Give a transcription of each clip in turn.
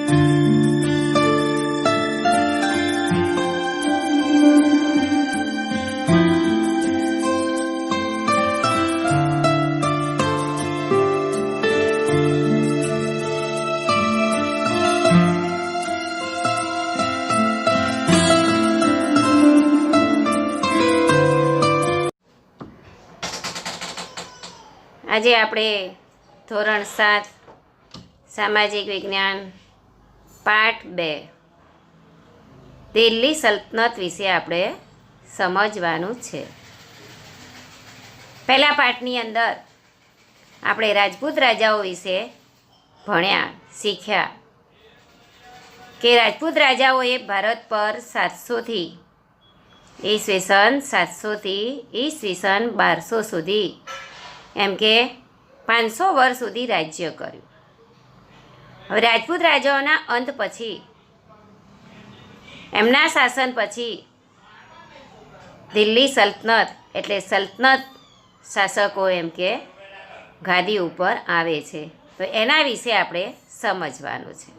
આજે આપણે ધોરણ 7 સામાજિક વિજ્ઞાન પાઠ 2 દિલ્હી સલ્તનત વિશે આપણે સમજવાનું છે। પહેલા પાઠની અંદર આપણે રાજપૂત રાજાઓ વિશે ભણ્યા શીખ્યા કે રાજપૂત રાજાઓએ ભારત પર 700થી ઈસવીસન 700થી ઈસવીસન 1200 સુધી એમ કે 500 વર્ષ સુધી રાજ્ય કર્યું। હવે રાજપૂત રાજાઓના અંત પછી એમના શાસન પછી દિલ્હી સલ્તનત એટલે સલ્તનત શાસકો એમ કે ગાદી ઉપર આવે છે, તો એના વિશે આપણે સમજવાનું છે।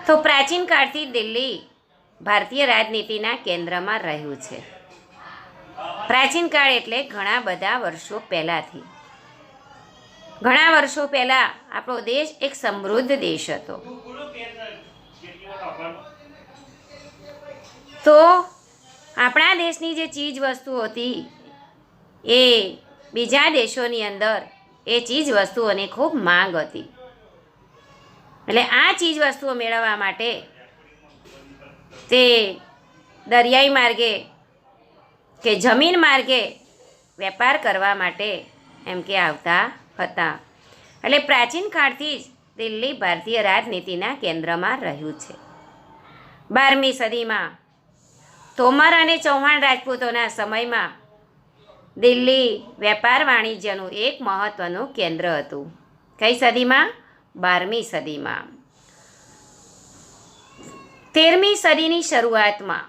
તો પ્રાચીન કાળથી દિલ્હી ભારતીય રાજનીતિના કેન્દ્રમાં રહ્યું છે। પ્રાચીન કાળ એટલે ઘણા બધા વર્ષો પહેલાંથી। ઘણા વર્ષો પહેલાં આપણો દેશ એક સમૃદ્ધ દેશ હતો। તો આપણા દેશની જે ચીજ વસ્તુ હતી એ બીજા દેશોની અંદર એ ચીજ વસ્તુઓની ખૂબ માંગ હતી, એટલે આ ચીજ વસ્તુઓ મેળવવા માટે તે દરિયાઈ માર્ગે કે જમીન માર્ગે વેપાર કરવા માટે એમ કે આવતા હતા। એટલે પ્રાચીન કાળથી જ દિલ્હી ભારતીય રાજનીતિના કેન્દ્રમાં રહ્યું છે। 12મી સદીમાં તોમર અને ચૌહાણ રાજપૂતોના સમયમાં દિલ્હી વેપાર વાણિજ્યનું એક મહત્ત્વનું કેન્દ્ર હતું। કઈ સદીમાં? 12મી સદીમાં। 13મી સદીની શરૂઆતમાં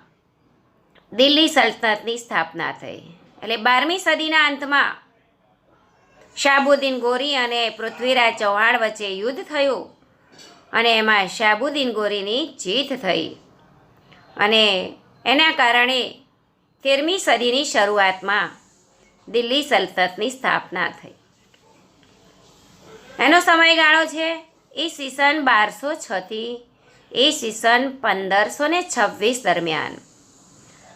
દિલ્હી સલ્તનતની સ્થાપના થઈ। એટલે 12મી સદીના અંતમાં શાહબુદ્દીન ગોરી અને પૃથ્વીરાજ ચૌહાણ વચ્ચે યુદ્ધ થયું અને એમાં શાહબુદ્દીન ગોરીની જીત થઈ અને એના કારણે 13મી સદીની શરૂઆતમાં દિલ્હી સલ્તનતની સ્થાપના થઈ। એનો સમયગાળો છે ઈસવીસન 1206થી ઈસવીસન 1526 દરમિયાન।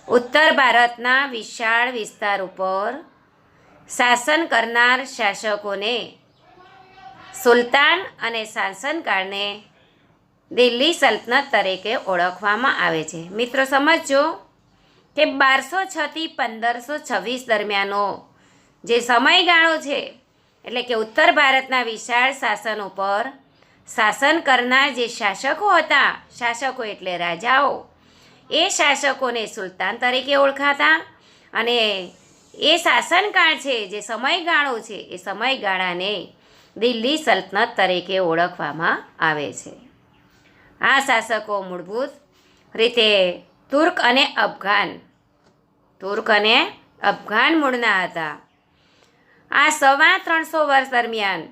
ઉત્તર ભારતના વિશાળ વિસ્તાર ઉપર શાસન કરનાર શાસકોને સુલતાન અને શાસનકાળને દિલ્હી સલ્તનત તરીકે ઓળખવામાં આવે છે। મિત્રો સમજો કે 1206થી 1526 દરમિયાનનો જે સમયગાળો છે એટલે કે ઉત્તર ભારતના વિશાળ શાસન ઉપર શાસન કરનાર જે શાસકો હતા, શાસકો એટલે રાજાઓ, એ શાસકોને સુલતાન તરીકે ઓળખાતા અને એ શાસનકાળ છે જે સમયગાળો છે એ સમયગાળાને દિલ્હી સલ્તનત તરીકે ઓળખવામાં આવે છે। આ શાસકો મૂળભૂત રીતે તુર્ક અને અફઘાન મૂળના હતા। આ 325 વર્ષ દરમિયાન,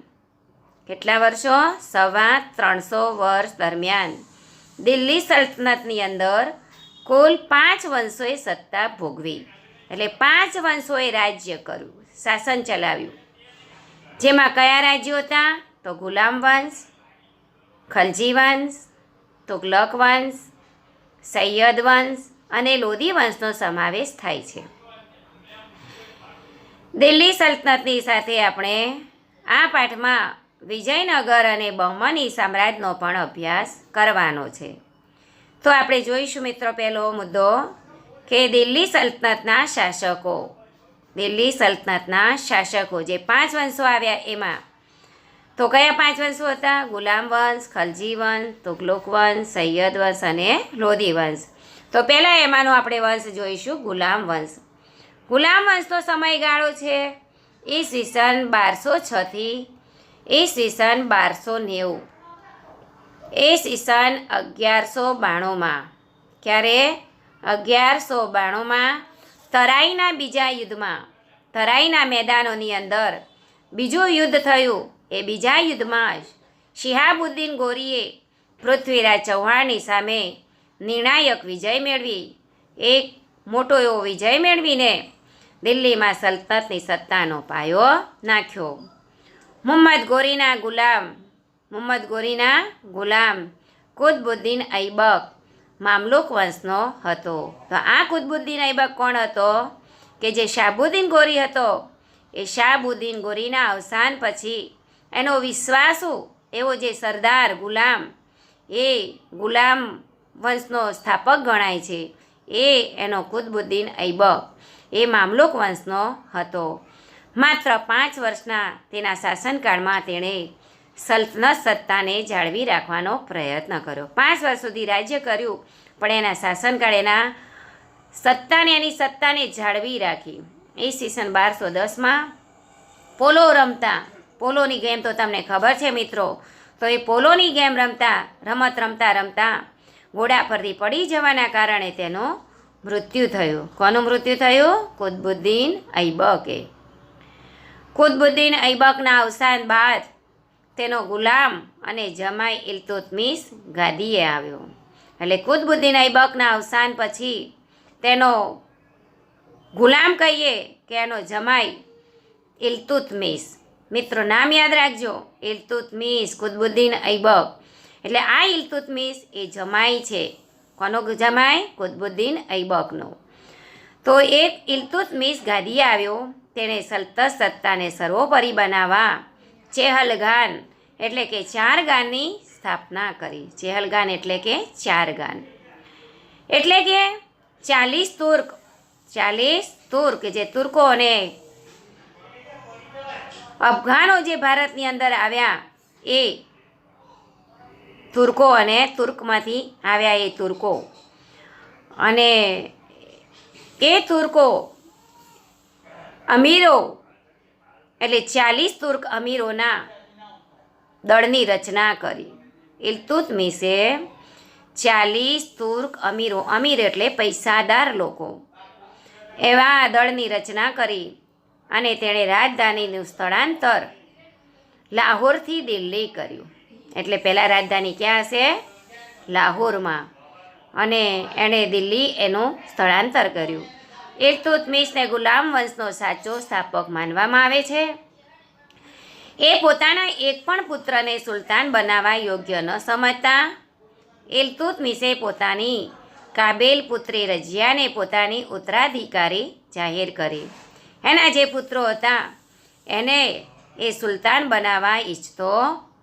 કેટલા વર્ષો? 325 વર્ષ દરમિયાન દિલ્હી સલ્તનતની અંદર કુલ 5 વંશોએ સત્તા ભોગવી। એટલે 5 વંશોએ રાજ્ય કર્યું, શાસન ચલાવ્યું। જેમાં કયા રાજ્યો હતા? તો ગુલામ વંશ, ખલજી વંશ, તુગલક વંશ, સૈયદ વંશ અને લોધી વંશનો સમાવેશ થાય છે। દિલ્હી સલ્તનતની સાથે આપણે આ પાઠમાં વિજયનગર અને બહમની સામ્રાજ્યનો પણ અભ્યાસ કરવાનો છે। તો આપણે જોઈશું મિત્રો પહેલો મુદ્દો કે દિલ્હી સલ્તનતના શાસકો જે 5 વંશો આવ્યા એમાં તો કયા 5 વંશો હતા? ગુલામ વંશ, ખલજી વંશ, તુગલક વંશ, સૈયદ વંશ અને લોધી વંશ। તો પહેલાં એમાંનો આપણે વંશ જોઈશું ગુલામ વંશ। ગુલામ વંશનો સમયગાળો છે ઈસવીસન 1206થી ઈસવીસન 1290। ઈસવીસન 1192માં, ક્યારે? 1192માં તરાઈના બીજા યુદ્ધમાં, તરાઈના મેદાનોની અંદર બીજું યુદ્ધ થયું। એ બીજા યુદ્ધમાં શિહાબુદ્દીન ગોરીએ પૃથ્વીરાજ ચૌહાણની સામે નિર્ણાયક વિજય મેળવી એક મોટો એવો વિજય મેળવીને દિલ્હીમાં સલ્તનતની સત્તાનો પાયો નાખ્યો. મુહમ્મદ ગોરીના ગુલામ કુતબુદ્દીન ઐબક મામલુક વંશનો હતો. તો આ કુતબુદ્દીન ઐબક કોણ હતો? કે જે શાહબુદ્દીન ગોરી હતો. એ શાહબુદ્દીન ગોરીના અવસાન પછી એનો વિશ્વાસુ એવો જે સરદાર ગુલામ વંશનો સ્થાપક ગણાય છે, એ એનો કુતબુદ્દીન ઐબક એ મામલુક વંશનો હતો. માત્ર 5 વર્ષના તેના શાસનકાળમાં તેણે સલ્તનત સત્તાને જાળવી રાખવાનો પ્રયત્ન કર્યો. 5 વર્ષ સુધી રાજ્ય કર્યું, પણ એના શાસનકાળ એની સત્તાને જાળવી રાખી. ઈસવીસન 1210માં પોલોની ગેમ તો તમને ખબર છે મિત્રો. તો એ પોલોની ગેમ રમતા ઘોડા પરથી પડી જવાના કારણે તેનું મૃત્યુ થયું. કોનું મૃત્યુ થયું? કુતબુદ્દીન ઐબકના અવસાન બાદ તેનો ગુલામ અને જમાઈ ઇલ્તુત્મિશ ગાદીએ આવ્યો. એટલે કુતબુદ્દીન ઐબકના અવસાન પછી તેનો ગુલામ કહીએ કે એનો જમાઈ ઇલ્તુત્મિશ. મિત્રો નામ યાદ રાખજો, ઇલ્તુત્મિશ, કુતબુદ્દીન ઐબક. એટલે આ ઇલ્તુત્મિશ એ જમાઈ છે. કોનો જમાઈ? કુતબુદ્દીન ઐબકનો. તો એક ઇલ્તુત્મિશ ગાદીએ આવ્યો. તેણે સલ્તનત સત્તાને સર્વોપરી બનાવવા ચેહલગાન એટલે કે 4 ગાનની સ્થાપના કરી. ચેહલગાન એટલે કે 4 ગાન, એટલે કે 40 તુર્ક જે તુર્કો અને અફઘાનો જે ભારતની અંદર આવ્યા, એ તુર્કો અને તુર્કમાંથી આવ્યા એ તુર્કો, અને એ તુર્કો અમીરો એટલે 40 તુર્ક અમીરોના દળની રચના કરી. ઇલ્તુત્મિશે 40 તુર્ક અમીર એટલે પૈસાદાર લોકો, એવા દળની રચના કરી અને તેણે રાજધાનીનું સ્થળાંતર લાહોરથી દિલ્હી કર્યું. એટલે પહેલાં રાજધાની ક્યાં હશે? લાહોરમાં, અને એણે દિલ્હી એનું સ્થળાંતર કર્યું. ઇલ્તુત્મિશને ગુલામ વંશનો સાચો સ્થાપક માનવામાં આવે છે. એ પોતાના એક પણ પુત્રને સુલતાન બનાવવા યોગ્ય ન સમજતા ઇલ્તુત્મિશે પોતાની કાબેલ પુત્રી રજિયાને પોતાની ઉત્તરાધિકારી જાહેર કરી. એના જે પુત્રો હતા એને એ સુલતાન બનાવવા ઈચ્છતો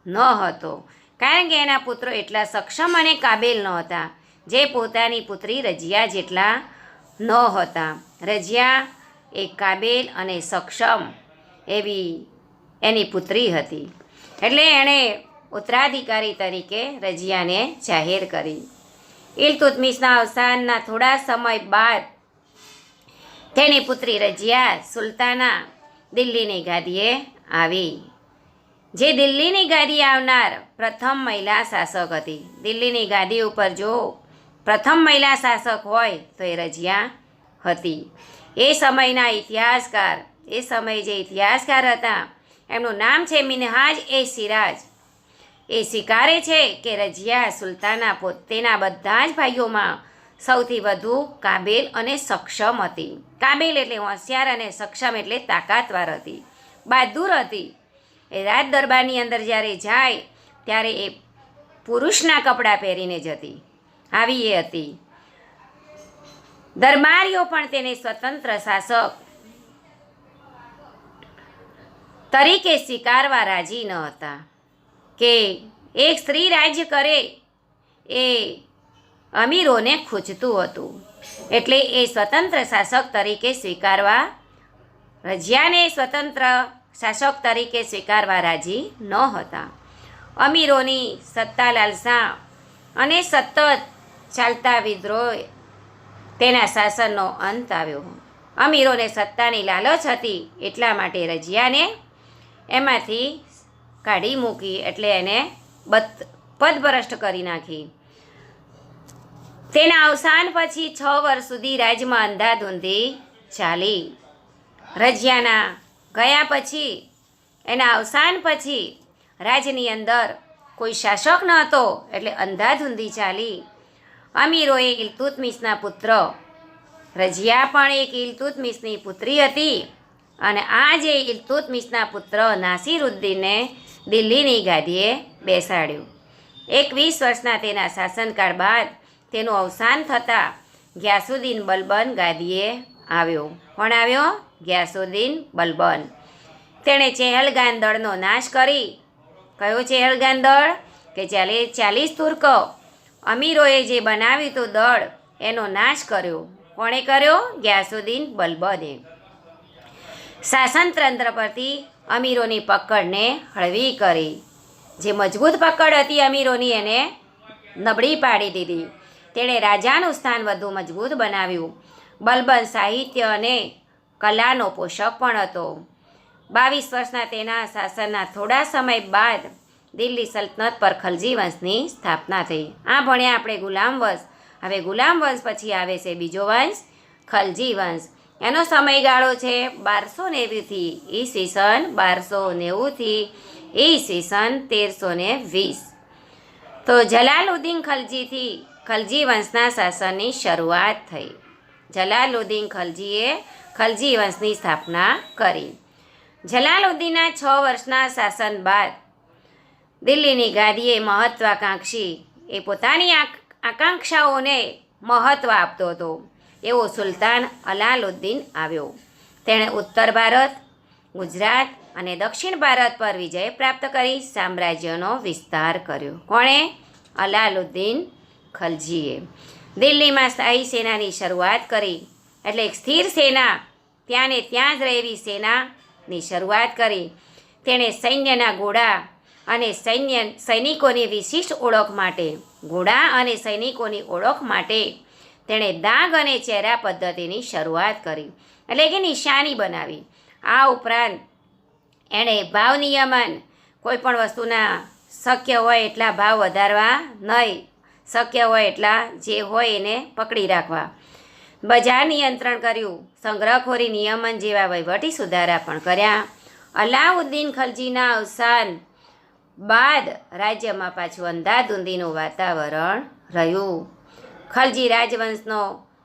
ન હતો, કારણ કે એના પુત્રો એટલા સક્ષમ અને કાબેલ ન હતા જે પોતાની પુત્રી રજિયા જેટલા ન હતા. રજિયા એક કાબેલ અને સક્ષમ એવી એની પુત્રી હતી, એટલે એણે ઉત્તરાધિકારી તરીકે રજિયાને જાહેર કરી. ઇલ્તુત્મિશના અવસાનના થોડા સમય બાદ તેની પુત્રી રજિયા સુલતાના દિલ્હીની ગાદીએ આવી, જે દિલ્હીની ગાદીએ આવનાર પ્રથમ મહિલા શાસક હતી. દિલ્હીની ગાદી ઉપર જો પ્રથમ મહિલા શાસક હોય તો એ રજિયા હતી. એ સમયના ઇતિહાસકાર હતા, એમનું નામ છે મિનહાજ એ સિરાજ. એ સ્વીકારે છે કે રજિયા સુલતાના તેના બધા જ ભાઈઓમાં સૌથી વધુ કાબેલ અને સક્ષમ હતી. કાબેલ એટલે હોશિયાર અને સક્ષમ એટલે તાકાતવાર હતી, બહાદુર હતી. એ રાજ દરબારની અંદર જ્યારે જાય ત્યારે એ પુરુષના કપડાં પહેરીને જતી, આવી એ હતી. દરબારીઓ પણ તેને સ્વતંત્ર શાસક તરીકે સ્વીકારવા રાજી ન હતા, કે એક સ્ત્રી રાજ્ય કરે એ અમીરોને ખૂંચતું હતું. એટલે એ સ્વતંત્ર શાસક તરીકે સ્વીકારવા, રજિયાને સ્વતંત્ર શાસક તરીકે સ્વીકારવા રાજી ન હતા. અમીરોની સત્તા લાલસા અને સતત ચાલતા વિદ્રોહ તેના શાસનનો અંત આવ્યો. અમીરોને સત્તાની લાલચ હતી, એટલા માટે રજિયાને એમાંથી કાઢી મૂકી, એટલે એને પદભ્રષ્ટ કરી નાખી. તેના અવસાન પછી 6 વર્ષ સુધી રાજ્યમાં અંધાધૂંધી ચાલી. રજિયાના ગયા પછી, એના અવસાન પછી રાજ્યની અંદર કોઈ શાસક ન હતો, એટલે અંધાધૂંધી ચાલી. અમીરોએ ઇલ્તુત્મિશના પુત્ર રજિયા પણ એક ઇલ્તુત્મિશની પુત્રી હતી, અને આ જે ઇલ્તુત્મિશના પુત્ર નાસિરુદ્દીનને દિલ્હીની ગાદીએ બેસાડ્યો. 21 વર્ષના તેના શાસનકાળ બાદ તેનું અવસાન થતાં ગ્યાસુદ્દીન બલબન ગાદીએ આવ્યો. કોણ આવ્યો? ગ્યાસુદ્દીન બલબન. તેણે ચેહલગાન દળનો નાશ કરી. કયો ચેહલગાન દળ? કે 40 તુર્ક અમીરોએ જે બનાવ્યું હતું દળ, એનો નાશ કર્યો. કોણે કર્યો? ગ્યાસુદ્દીન બલબને. શાસનતંત્ર પરથી અમીરોની પકડને હળવી કરી. જે મજબૂત પકડ હતી અમીરોની, એને નબળી પાડી દીધી. તેણે રાજાનું સ્થાન વધુ મજબૂત બનાવ્યું. બલબન સાહિત્ય અને કલાનો પોષક પણ હતો. 22 વર્ષના તેના શાસનના થોડા સમય બાદ દિલ્હી સલ્તનત પર ખલજી વંશની સ્થાપના થઈ. આ ભણ્યા આપણે ગુલામ વંશ. હવે ગુલામ વંશ પછી આવે છે બીજો વંશ, ખલજી વંશ. એનો સમયગાળો છે 1290થી ઈસવીસન 1290થી ઈસવીસન 1320. તો જલાલુદ્દીન ખલજીથી ખલજી વંશના શાસનની શરૂઆત થઈ. જલાલુદ્દીન ખલજીએ ખલજી વંશની સ્થાપના કરી. જલાલુદ્દીનના 6 વર્ષના શાસન બાદ દિલ્હીની ગાદીએ મહત્વાકાંક્ષી, એ પોતાની આકાંક્ષાઓને મહત્ત્વ આપતો હતો એવો સુલતાન અલાલુદ્દીન આવ્યો. તેણે ઉત્તર ભારત, ગુજરાત અને દક્ષિણ ભારત પર વિજય પ્રાપ્ત કરી સામ્રાજ્યનો વિસ્તાર કર્યો. કોણે? અલાલુદ્દીન ખલજીએ. દિલ્હીમાં સ્થાયી સેનાની શરૂઆત કરી, એટલે એક સ્થિર સેના, ત્યાં ને ત્યાં જ રહેવી સેનાની શરૂઆત કરી. તેણે સૈન્યના ઘોડા અને સૈનિકોની વિશિષ્ટ ઓળખ માટે, ઘોડા અને સૈનિકોની ઓળખ માટે તેણે દાગ અને ચહેરા પદ્ધતિની શરૂઆત કરી, એટલે કે નિશાની બનાવી. આ ઉપરાંત એણે ભાવ નિયમન, કોઈ પણ વસ્તુના શક્ય હોય એટલા ભાવ વધારવા નહીં, શક્ય હોય એટલા જે હોય એને પકડી રાખવા. બજાર નિયંત્રણ કર્યું, સંગ્રહખોરી નિયમન જેવા વહીવટી સુધારા પણ કર્યા. અલાઉદ્દીન ખલજીના અવસાન બાદ રાજ્યમાં પાછું અંધાધૂંધીનું વાતાવરણ રહ્યું. ખલજી રાજવંશનો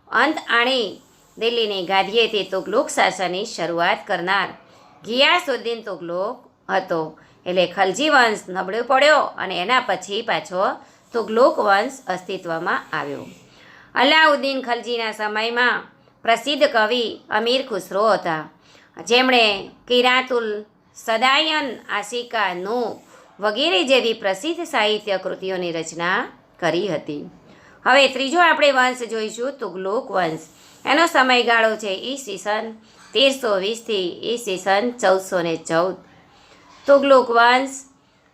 અંત આણી દિલ્હીની ગાદીએથી તુગલુક શાસનની શરૂઆત કરનાર ગિયાસુદ્દીન તુગલુક હતો. એટલે ખલજી વંશ નબળો પડ્યો અને એના પછી પાછો તુગલુક વંશ અસ્તિત્વમાં આવ્યો. અલાઉદ્દીન ખલજીના સમયમાં પ્રસિદ્ધ કવિ અમીર ખુસરો હતા, જેમણે કિરાતુલ સદાયન, આશિકા નૂ વગેરે જેવી પ્રસિદ્ધ સાહિત્ય કૃતિઓની રચના કરી હતી. હવે ત્રીજો આપણે વંશ જોઈશું, તુગલુક વંશ. એનો સમયગાળો છે ઈસવીસન 1320થી ઈસવીસન 1414. તુગલુક વંશ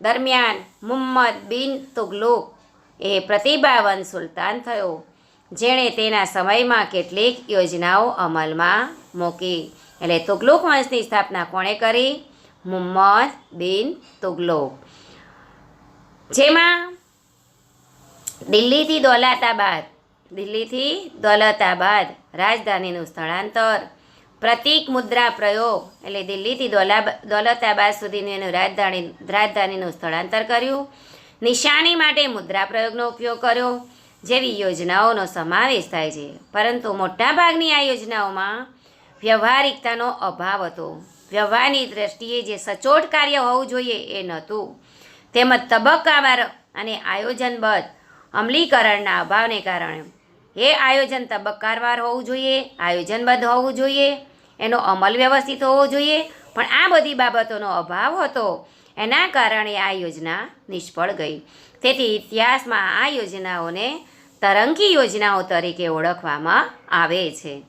દરમિયાન મુહમ્મદ બિન તુગલુક એ પ્રતિભાવંત સુલતાન થયો, જેણે તેના સમયમાં કેટલીક યોજનાઓ અમલમાં મૂકી. એટલે તુગલુક વંશની સ્થાપના કોણે કરી? મુહમ્મદ બિન તુગલુક. જેમાં દિલ્હીથી દૌલતાબાદ રાજધાનીનું સ્થળાંતર, પ્રતીક મુદ્રા પ્રયોગ, એટલે દિલ્હીથી દૌલતાબાદ સુધીનું એનું રાજધાનીનું સ્થળાંતર કર્યું, નિશાની માટે મુદ્રા પ્રયોગનો ઉપયોગ કર્યો જેવી યોજનાઓનો સમાવેશ થાય છે. પરંતુ મોટાભાગની આ યોજનાઓમાં વ્યવહારિકતાનો અભાવ હતો. વ્યવહારની દ્રષ્ટિએ જે સચોટ કાર્ય હોવું જોઈએ એ નહોતું, તેમજ તબક્કાવાર અને આયોજનબદ્ધ અમલીકરણના અભાવને કારણે એ આયોજન તબક્કાવાર હોવું જોઈએ, આયોજનબદ્ધ હોવું જોઈએ, એનો અમલ વ્યવસ્થિત હોવો જોઈએ, પણ આ બધી બાબતોનો અભાવ હતો. એના કારણે આ યોજના નિષ્ફળ ગઈ. તેથી ઇતિહાસમાં આ યોજનાઓને તરંગી યોજનાઓ તરીકે ઓળખવામાં આવે છે.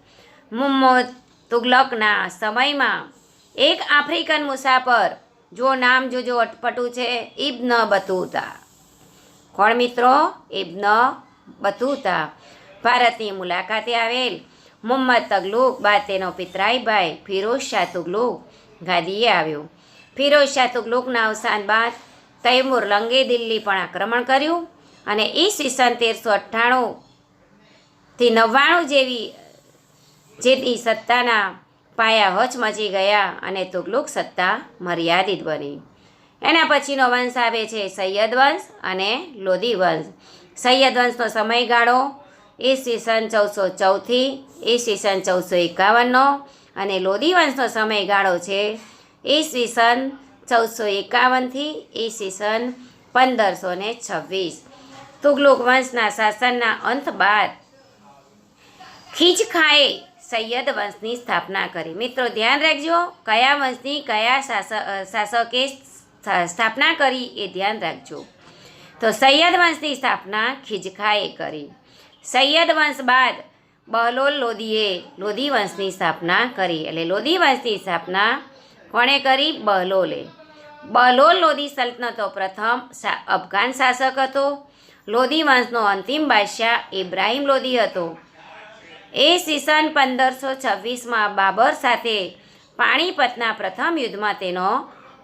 મુહમ્મદ તુગલકના સમયમાં એક આફ્રિકન મુસાફર, જો નામ જોજો અટપટું છે, ઇબ્ન બતુતા. કોણ મિત્રો? ઇબ્ન બતુતા. ભારતની મુલાકાતે આવેલ મુહમ્મદ તુગલુક બાદ તેનો પિતરાઈ ભાઈ ફિરોઝ શાહ તુગલુક ગાદીએ આવ્યો. ફિરોઝ શાહ તુગલુકના અવસાન બાદ તૈમૂર લંગે દિલ્હી પણ આક્રમણ કર્યું અને ઈસવીસન 1398થી 99 જેથી સત્તાના પાયા હચમચી ગયા અને તુગલુક સત્તા મર્યાદિત બની. એના પછીનો વંશ આવે છે સૈયદ વંશ અને લોધી વંશ. સૈયદ વંશનો સમયગાળો ઈસવીસન 1414થી ઈસવીસન 1451નો અને લોધી વંશનો સમયગાળો છે ઈસવીસન 1451થી ઈસવીસન 1526. તુગલુક વંશના શાસનના અંત બાદ ખીજ ખાએ સૈયદ વંશની સ્થાપના કરી. મિત્રો ધ્યાન રાખજો, કયા વંશની કયા શાસકે સ્થાપના કરી એ ધ્યાન રાખજો. તો સૈયદ વંશની સ્થાપના ખીજખાએ કરી. સૈયદ વંશ બાદ બહલોલ લોધીએ લોધી વંશની સ્થાપના કરી. એટલે લોધી વંશની સ્થાપના કોણે કરી? બહલોલે. બહલોલ લોધી સલ્તનતનો પ્રથમ અફઘાન શાસક હતો. લોધી વંશનો અંતિમ બાદશાહ ઇબ્રાહિમ લોધી હતો. ઈસવીસન 1526માં બાબર સાથે પાણીપતના પ્રથમ યુદ્ધમાં તેનો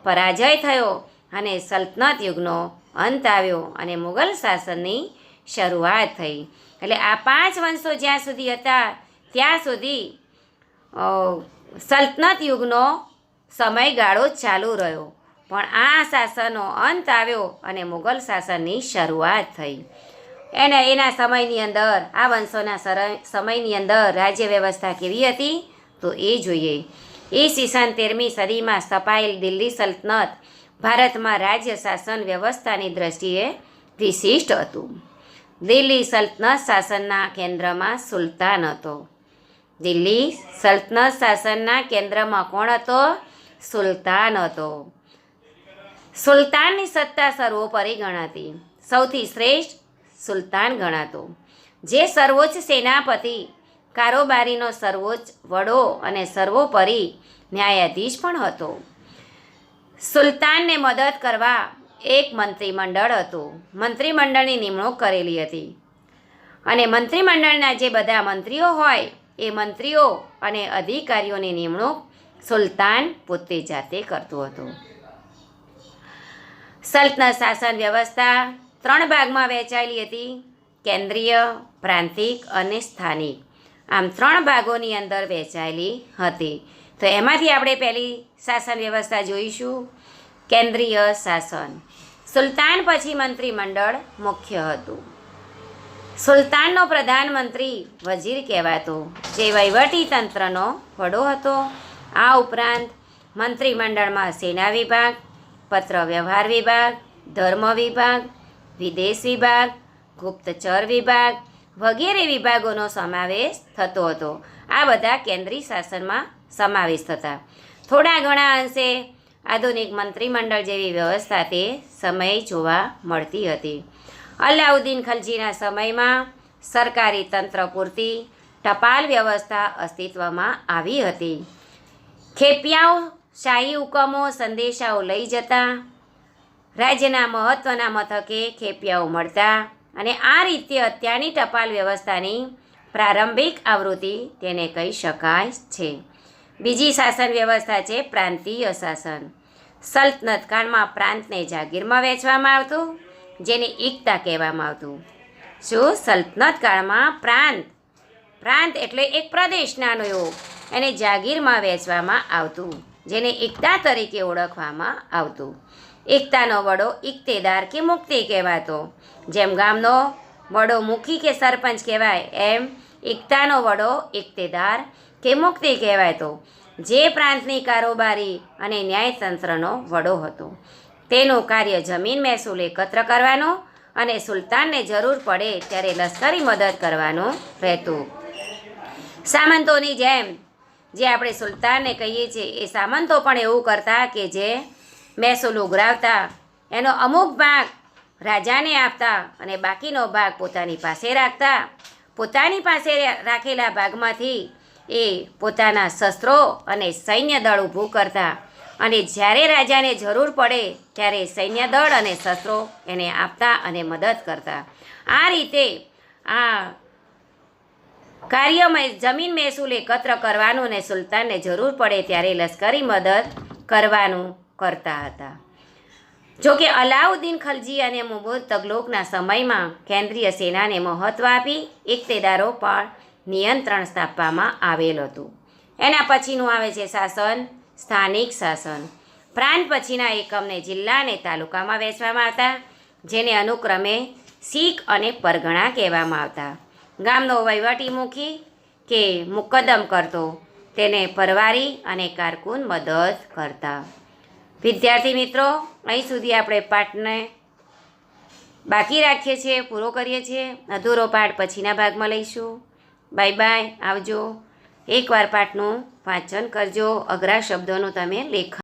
પરાજય થયો અને સલ્તનત યુગનો અંત આવ્યો અને મુગલ શાસનની શરૂઆત થઈ. એટલે આ 5 વંશો જ્યાં સુધી હતા ત્યાં સુધી સલ્તનત યુગનો સમયગાળો ચાલુ રહ્યો, પણ આ શાસનનો અંત આવ્યો અને મુગલ શાસનની શરૂઆત થઈ. એના સમયની અંદર, આ વંશોના સમયની અંદર રાજ્ય વ્યવસ્થા કેવી હતી તો એ જોઈએ. ઈસવીસન 13મી સદીમાં સ્થપાયેલ દિલ્હી સલ્તનત ભારતમાં રાજ્ય શાસન વ્યવસ્થાની દ્રષ્ટિએ વિશિષ્ટ હતું. દિલ્હી સલ્તનત શાસનના કેન્દ્રમાં સુલતાન હતો. દિલ્હી સલ્તનત શાસનના કેન્દ્રમાં કોણ હતો? સુલતાન હતો. સુલતાનની સત્તા સર્વોપરી ગણાતી. સૌથી શ્રેષ્ઠ સુલતાન ગણાતો, જે સર્વોચ્ચ સેનાપતિ, કારોબારીનો સર્વોચ્ચ વડો અને સર્વોપરી ન્યાયાધીશ પણ હતો. સુલતાનને મદદ કરવા એક મંત્રીમંડળ હતું. મંત્રીમંડળની નિમણૂક કરેલી હતી અને મંત્રીમંડળના જે બધા મંત્રીઓ હોય એ મંત્રીઓ અને અધિકારીઓની નિમણૂક સુલતાન પોતે જાતે કરતો હતો. સલ્તનત શાસન વ્યવસ્થા 3 ભાગમાં વહેંચાયેલી હતી: કેન્દ્રીય, પ્રાંતિક અને સ્થાનિક. આમ 3 ભાગોની અંદર વહેંચાયેલી હતી. તો એમાંથી આપણે પહેલી શાસન વ્યવસ્થા જોઈશું, કેન્દ્રીય શાસન. સુલતાન પછી મંત્રીમંડળ મુખ્ય હતું. સુલતાનનો પ્રધાનમંત્રી વજીર કહેવાતો, જે વહીવટી તંત્રનો વડો હતો. આ ઉપરાંત મંત્રીમંડળમાં સેના વિભાગ, પત્ર વ્યવહાર વિભાગ, ધર્મ વિભાગ, વિદેશ વિભાગ, ગુપ્તચર વિભાગ વગેરે વિભાગોનો સમાવેશ થતો હતો. આ બધા કેન્દ્રીય શાસનમાં સમાવેશ થતા. થોડા ઘણા અંશે આધુનિક મંત્રીમંડળ જેવી વ્યવસ્થા તે સમયે જોવા મળતી હતી. અલાઉદ્દીન ખલજીના સમયમાં સરકારી તંત્ર પૂરતી ટપાલ વ્યવસ્થા અસ્તિત્વમાં આવી હતી. ખેપિયાઓ શાહી હુકમો સંદેશાઓ લઈ જતા, રાજ્યના મહત્ત્વના મથકે ખેપિયાઓ મળતા અને આ રીતે અત્યારની ટપાલ વ્યવસ્થાની પ્રારંભિક આવૃત્તિ તેને કહી શકાય છે. બીજી શાસન વ્યવસ્થા છે પ્રાંતીય શાસન. સલ્તનત કાળમાં પ્રાંતને જાગીરમાં વહેંચવામાં આવતું, જેને ઇકતા કહેવામાં આવતું. શું? સલ્તનત કાળમાં પ્રાંત એટલે એક પ્રદેશ નાનો એવો, એને જાગીરમાં વહેંચવામાં આવતું, જેને ઇકતા તરીકે ઓળખવામાં આવતું. ઇકતાનો વડો ઇકતેદાર કે મુક્તિ કહેવાતો. જેમ ગામનો વડો મુખી કે સરપંચ કહેવાય, એમ ઇકતાનો વડો ઇકતેદાર કે મુક્તિ કહેવાતો, જે પ્રાંતની કારોબારી અને ન્યાયતંત્રનો વડો હતો. તેનું કાર્ય જમીન મહેસૂલ એકત્ર કરવાનું અને સુલતાનને જરૂર પડે ત્યારે લશ્કરી મદદ કરવાનું રહેતું. સામંતોની જેમ જે આપણે સુલતાનને કહીએ છીએ, એ સામંતો પણ એવું કરતા કે જે મહેસૂલ ઉઘરાવતા એનો અમુક ભાગ રાજાને આપતા અને બાકીનો ભાગ પોતાની પાસે રાખતા. પોતાની પાસે રાખેલા ભાગમાંથી એ પોતાના શસ્ત્રો અને સૈન્ય દળ ઊભું કરતા અને જ્યારે રાજાને જરૂર પડે ત્યારે સૈન્ય દળ અને શસ્ત્રો એને આપતા અને મદદ કરતા. આ રીતે આ કાર્યમાં જમીન મહેસૂલ એકત્ર કરવાનું અને સુલતાનને જરૂર પડે ત્યારે લશ્કરી મદદ કરવાનું કરતા હતા. જોકે અલાઉદ્દીન ખલજી અને મુહમ્મદ તગલોકના સમયમાં કેન્દ્રીય સેનાને મહત્ત્વ આપી ઇકતેદારો પર નિયંત્રણ સ્થાપવામાં આવેલ હતું. એના પછીનું આવે છે શાસન સ્થાનિક શાસન. પ્રાંત પછીના એકમને જિલ્લા અને તાલુકામાં વહેંચવામાં આવતા, જેને અનુક્રમે શીખ અને પરગણા કહેવામાં આવતા. ગામનો વહીવટી મુખી કે મુકદ્દમ કરતો, તેને પરવારી અને કારકુન મદદ કરતા. વિદ્યાર્થી મિત્રો, અહીં સુધી આપણે પાઠને બાકી રાખીએ છીએ, પૂરો કરીએ છીએ. અધૂરો પાઠ પછીના ભાગમાં લઈશું. બાય બાય, આવજો. એકવાર પાઠનું વાંચન કરજો, અઘરા શબ્દોનું તમે લેખન